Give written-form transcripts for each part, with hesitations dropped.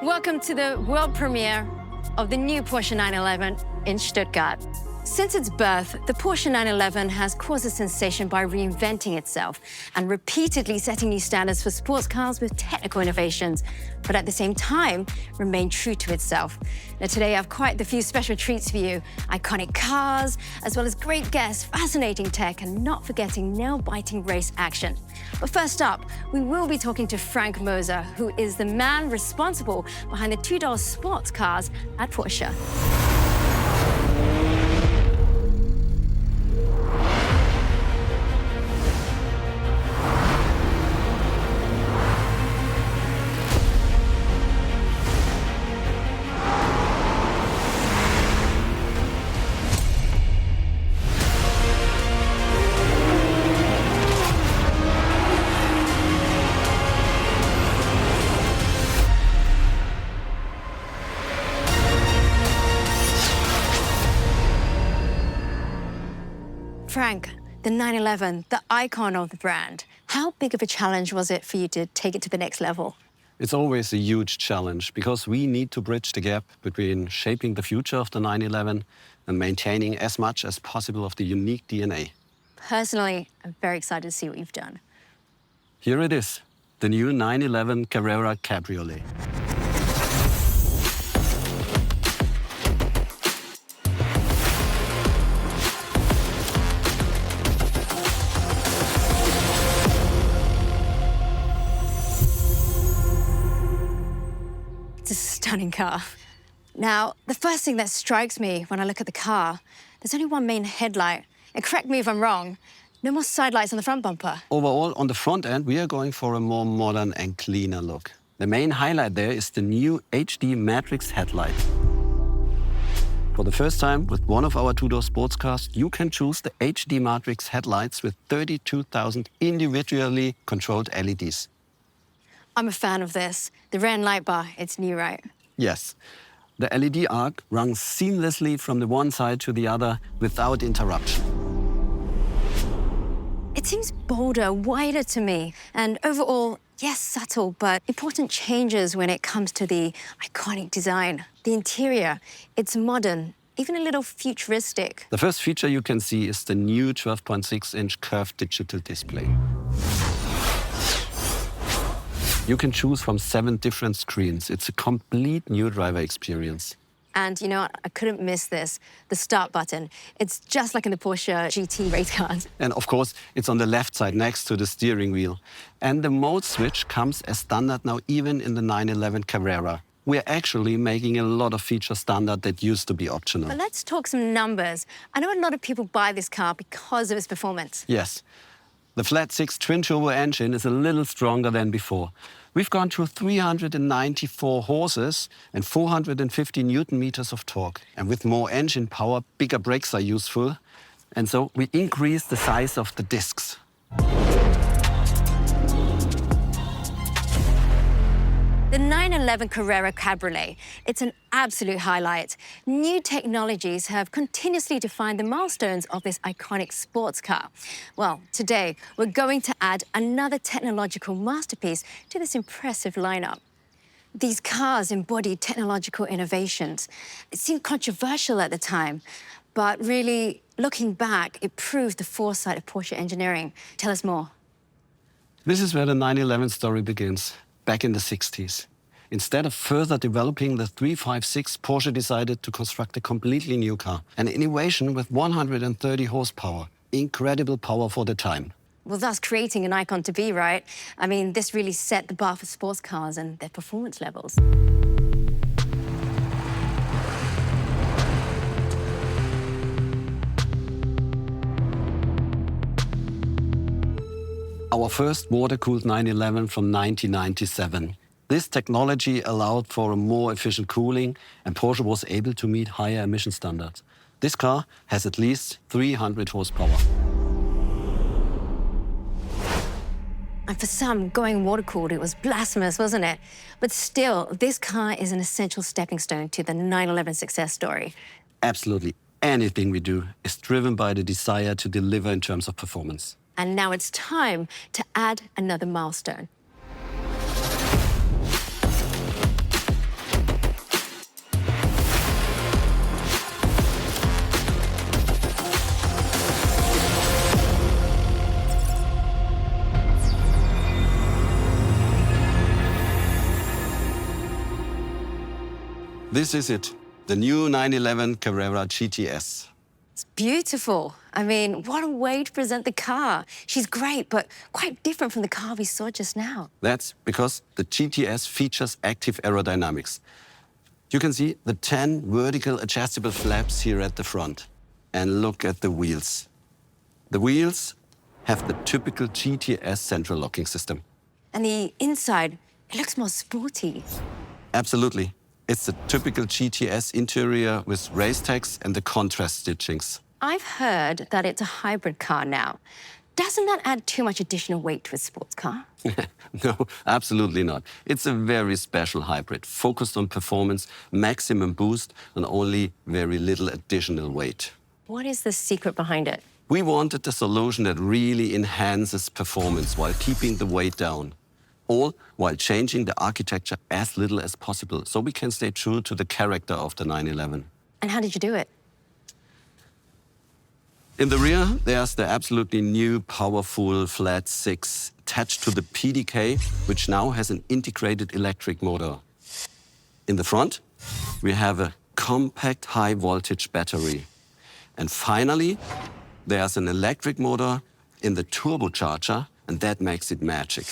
Welcome to the world premiere of the new Porsche 911 in Stuttgart. Since its birth, the Porsche 911 has caused a sensation by reinventing itself and repeatedly setting new standards for sports cars with technical innovations, but at the same time, remained true to itself. Now today, I have quite the few special treats for you. Iconic cars, as well as great guests, fascinating tech, and not forgetting nail-biting race action. But first up, we will be talking to Frank Moser, who is the man responsible behind the two-door sports cars at Porsche. Frank, the 911, the icon of the brand. How big of a challenge was it for you to take it to the next level? It's always a huge challenge because we need to bridge the gap between shaping the future of the 911 and maintaining as much as possible of the unique DNA. Personally, I'm very excited to see what you've done. Here it is, the new 911 Carrera Cabriolet. It's a stunning car. Now, the first thing that strikes me when I look at the car, there's only one main headlight. And correct me if I'm wrong, no more side lights on the front bumper. Overall, on the front end, we are going for a more modern and cleaner look. The main highlight there is the new HD Matrix headlight. For the first time with one of our two-door sports cars, you can choose the HD Matrix headlights with 32,000 individually controlled LEDs. I'm a fan of this. The rear end light bar, it's new, right? Yes. The LED arc runs seamlessly from the one side to the other without interruption. It seems bolder, wider to me, and overall, yes, subtle, but important changes when it comes to the iconic design. The interior, it's modern, even a little futuristic. The first feature you can see is the new 12.6-inch curved digital display. You can choose from 7 different screens. It's a complete new driver experience. And you know what? I couldn't miss this, the start button. It's just like in the Porsche GT race cars. And of course, it's on the left side next to the steering wheel. And the mode switch comes as standard now even in the 911 Carrera. We're actually making a lot of features standard that used to be optional. But let's talk some numbers. I know a lot of people buy this car because of its performance. Yes. The flat-6 twin-turbo engine is a little stronger than before. We've gone to 394 horses and 450 Newton meters of torque. And with more engine power, bigger brakes are useful. And so we increase the size of the discs. The 911 Carrera Cabriolet, it's an absolute highlight. New technologies have continuously defined the milestones of this iconic sports car. Well, today, we're going to add another technological masterpiece to this impressive lineup. These cars embody technological innovations. It seemed controversial at the time, but really, looking back, it proved the foresight of Porsche engineering. Tell us more. This is where the 911 story begins. Back in the 60s. Instead of further developing the 356, Porsche decided to construct a completely new car. An innovation with 130 horsepower. Incredible power for the time. Well, thus creating an icon to be, right? I mean, this really set the bar for sports cars and their performance levels. Our first water-cooled 911 from 1997. This technology allowed for a more efficient cooling, and Porsche was able to meet higher emission standards. This car has at least 300 horsepower. And for some, going water-cooled, it was blasphemous, wasn't it? But still, this car is an essential stepping stone to the 911 success story. Absolutely. Anything we do is driven by the desire to deliver in terms of performance. And now it's time to add another milestone. This is it, the new 911 Carrera GTS. It's beautiful. I mean, what a way to present the car. She's great, but quite different from the car we saw just now. That's because the GTS features active aerodynamics. You can see the 10 vertical adjustable flaps here at the front. And look at the wheels. The wheels have the typical GTS central locking system. And the inside, it looks more sporty. Absolutely. It's the typical GTS interior with race tags and the contrast stitchings. I've heard that it's a hybrid car now. Doesn't that add too much additional weight to a sports car? No, absolutely not. It's a very special hybrid, focused on performance, maximum boost, and only very little additional weight. What is the secret behind it? We wanted a solution that really enhances performance while keeping the weight down, all while changing the architecture as little as possible, so we can stay true to the character of the 911. And how did you do it? In the rear, there's the absolutely new, powerful flat 6 attached to the PDK, which now has an integrated electric motor. In the front, we have a compact high-voltage battery. And finally, there's an electric motor in the turbocharger, and that makes it magic.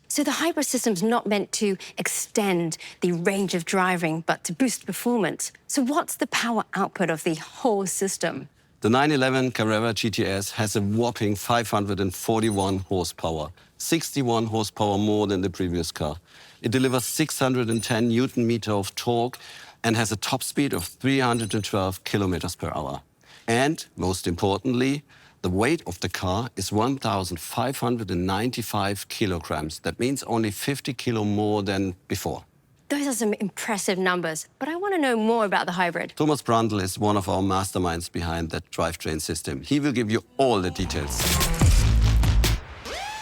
So the hybrid system's not meant to extend the range of driving, but to boost performance. So what's the power output of the whole system? The 911 Carrera GTS has a whopping 541 horsepower, 61 horsepower more than the previous car. It delivers 610 Newton-meter of torque and has a top speed of 312 kilometers per hour. And most importantly, the weight of the car is 1,595 kilograms. That means only 50 kilo more than before. Those are some impressive numbers, but I want to know more about the hybrid. Thomas Brandl is one of our masterminds behind that drivetrain system. He will give you all the details.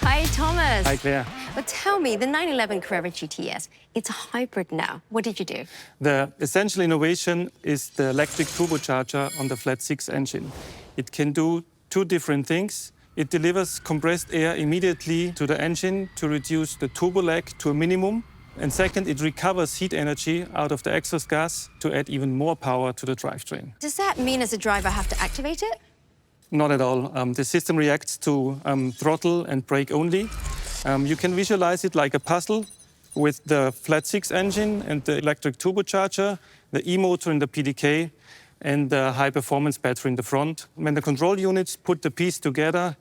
Hi, Thomas. Hi, Claire. But tell me, the 911 Carrera GTS, it's a hybrid now. What did you do? The essential innovation is the electric turbocharger on the flat 6 engine. It can do two different things. It delivers compressed air immediately to the engine to reduce the turbo lag to a minimum. And second, it recovers heat energy out of the exhaust gas to add even more power to the drivetrain. Does that mean as a driver I have to activate it? Not at all. The system reacts to throttle and brake only. You can visualize it like a puzzle with the flat 6 engine and the electric turbocharger, the e-motor in the PDK, and the high-performance battery in the front. When the control units put the piece together,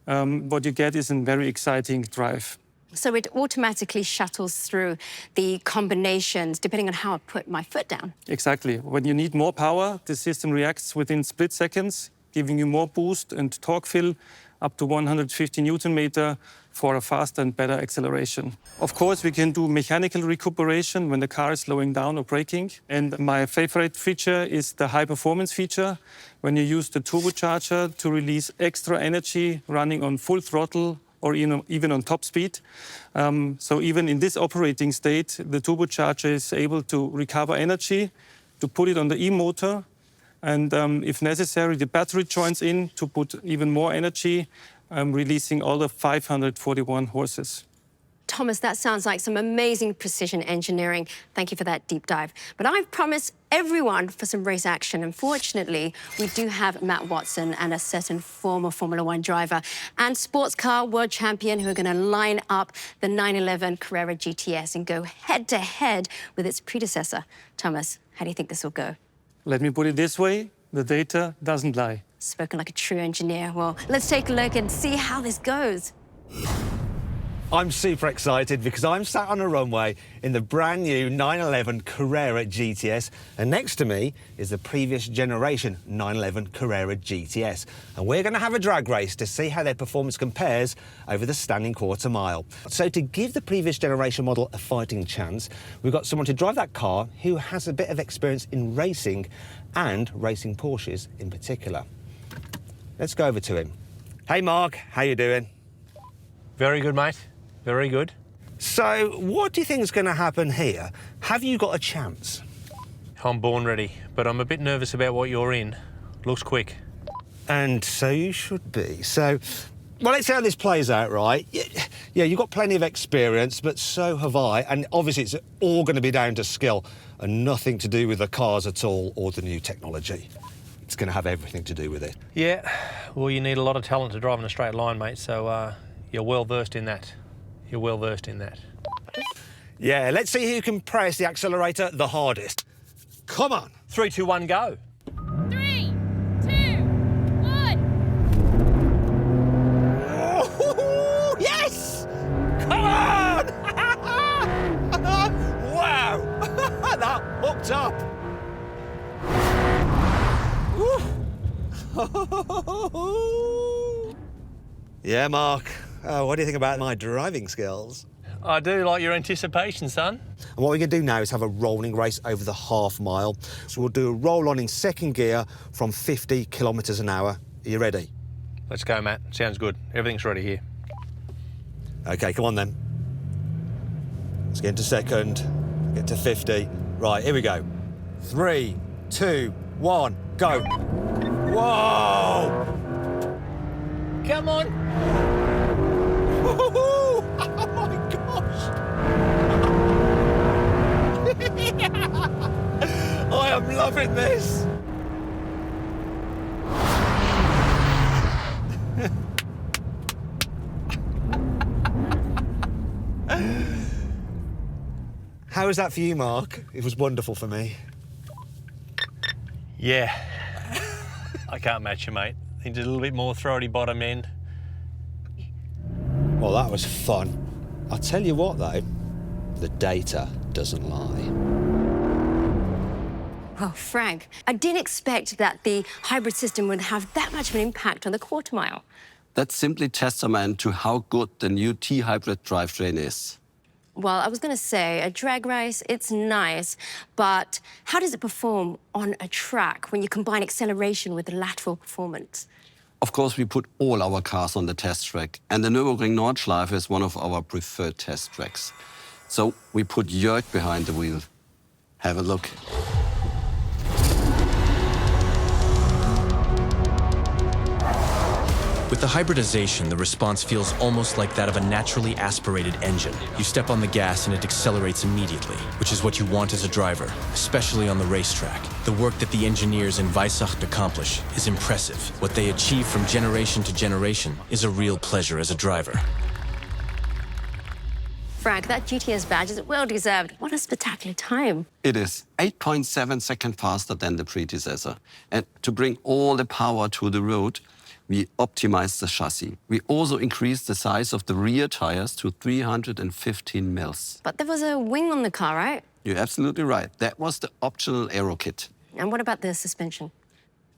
what you get is a very exciting drive. So it automatically shuttles through the combinations depending on how I put my foot down. Exactly. When you need more power, the system reacts within split seconds, giving you more boost and torque fill up to 150 Newton-meter for a faster and better acceleration. Of course, we can do mechanical recuperation when the car is slowing down or braking. And my favorite feature is the high-performance feature, when you use the turbocharger to release extra energy running on full throttle or even on top speed. So even in this operating state, the turbocharger is able to recover energy, to put it on the e-motor, and if necessary, the battery joins in to put even more energy, releasing all the 541 horses. Thomas, that sounds like some amazing precision engineering. Thank you for that deep dive. But I've promised everyone for some race action. Unfortunately, we do have Matt Watson and a certain former Formula One driver and sports car world champion who are going to line up the 911 Carrera GTS and go head-to-head with its predecessor. Thomas, how do you think this will go? Let me put it this way, the data doesn't lie. Spoken like a true engineer. Well, let's take a look and see how this goes. I'm super excited because I'm sat on a runway in the brand new 911 Carrera GTS, and next to me is the previous generation 911 Carrera GTS. And we're going to have a drag race to see how their performance compares over the standing quarter mile. So to give the previous generation model a fighting chance, we've got someone to drive that car who has a bit of experience in racing and racing Porsches in particular. Let's go over to him. Hey Mark, how you doing? Very good, mate. Very good. So, what do you think is going to happen here? Have you got a chance? I'm born ready, but I'm a bit nervous about what you're in. Looks quick. And so you should be. So, well, let's see how this plays out, right? Yeah, you've got plenty of experience, but so have I. And obviously it's all going to be down to skill and nothing to do with the cars at all or the new technology. It's going to have everything to do with it. Yeah, well, you need a lot of talent to drive in a straight line, mate, so you're well versed in that. You're well versed in that. Yeah, let's see who can press the accelerator the hardest. Come on. 3, 2, 1, go. 3, 2, 1. Oh, yes! Come on! Wow! That hooked up. Yeah, Mark. What do you think about my driving skills? I do like your anticipation, son. And what we're going to do now is have a rolling race over the half mile. So we'll do a roll on in second gear from 50 kilometres an hour. Are you ready? Let's go, Matt. Sounds good. Everything's ready here. OK, come on then. Let's get into second, get to 50. Right, here we go. 3, 2, 1, go. Whoa! Come on. Oh my gosh! I am loving this. How was that for you, Mark? It was wonderful for me. Yeah. I can't match you, mate. I think just a little bit more throaty bottom end. Well, that was fun. I'll tell you what, though, the data doesn't lie. Well, Frank, I didn't expect that the hybrid system would have that much of an impact on the quarter mile. That's simply testament to how good the new T-hybrid drivetrain is. Well, I was going to say, a drag race, it's nice, but how does it perform on a track when you combine acceleration with lateral performance? Of course, we put all our cars on the test track, and the Nürburgring Nordschleife is one of our preferred test tracks. So we put Jörg behind the wheel. Have a look. With the hybridization, the response feels almost like that of a naturally aspirated engine. You step on the gas and it accelerates immediately, which is what you want as a driver, especially on the racetrack. The work that the engineers in Weissach accomplish is impressive. What they achieve from generation to generation is a real pleasure as a driver. Frank, that GTS badge is well deserved. What a spectacular time. It is 8.7 seconds faster than the predecessor. And to bring all the power to the road, we optimized the chassis. We also increased the size of the rear tires to 315 mils. But there was a wing on the car, right? You're absolutely right. That was the optional aero kit. And what about the suspension?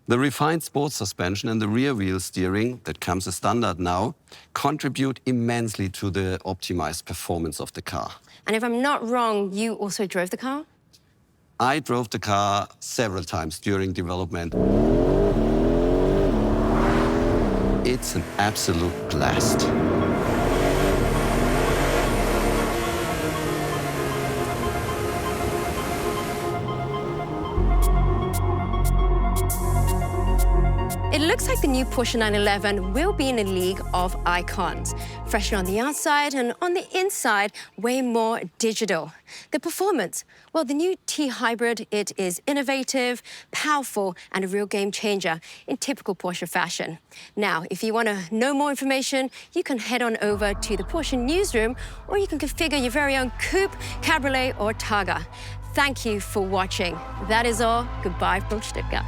The refined sports suspension and the rear wheel steering that comes as standard now contribute immensely to the optimized performance of the car. And if I'm not wrong, you also drove the car? I drove the car several times during development. It's an absolute blast. It looks like the new Porsche 911 will be in a league of icons. Fresher on the outside and on the inside, way more digital. The performance, well, the new T-Hybrid, it is innovative, powerful, and a real game changer in typical Porsche fashion. Now, if you want to know more information, you can head on over to the Porsche newsroom, or you can configure your very own coupe, cabriolet, or Targa. Thank you for watching. That is all. Goodbye from Stuttgart.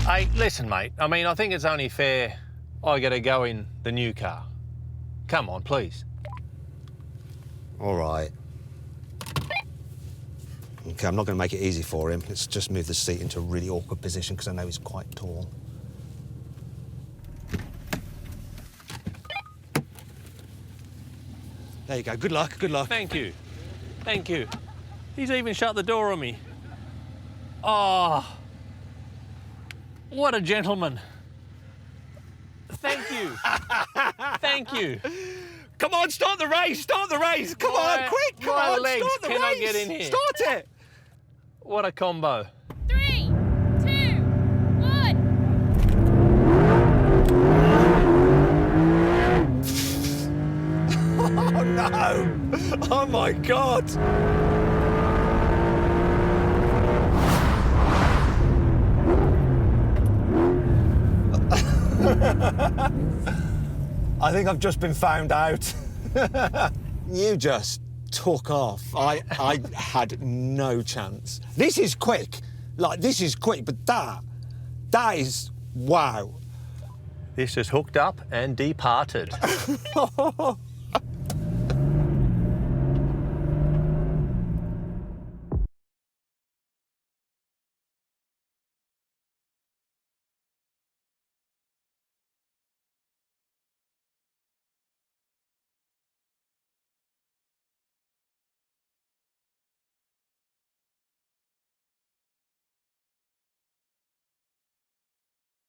Hey, listen, mate. I mean, I think it's only fair I get a go in the new car. Come on, please. All right. OK, I'm not going to make it easy for him. Let's just move the seat into a really awkward position because I know he's quite tall. There you go. Good luck, good luck. Thank you. Thank you. He's even shut the door on me. Oh, what a gentleman. Thank you. Thank you. Come on, start the race, start the race. Come on, quick, come my on, legs start the cannot race. get in here. Start it. What a combo. 3, 2, 1. Oh no! Oh my God! I think I've just been found out. You just took off. I had no chance. This is quick. Like, this is quick, but that is, wow. This just hooked up and departed.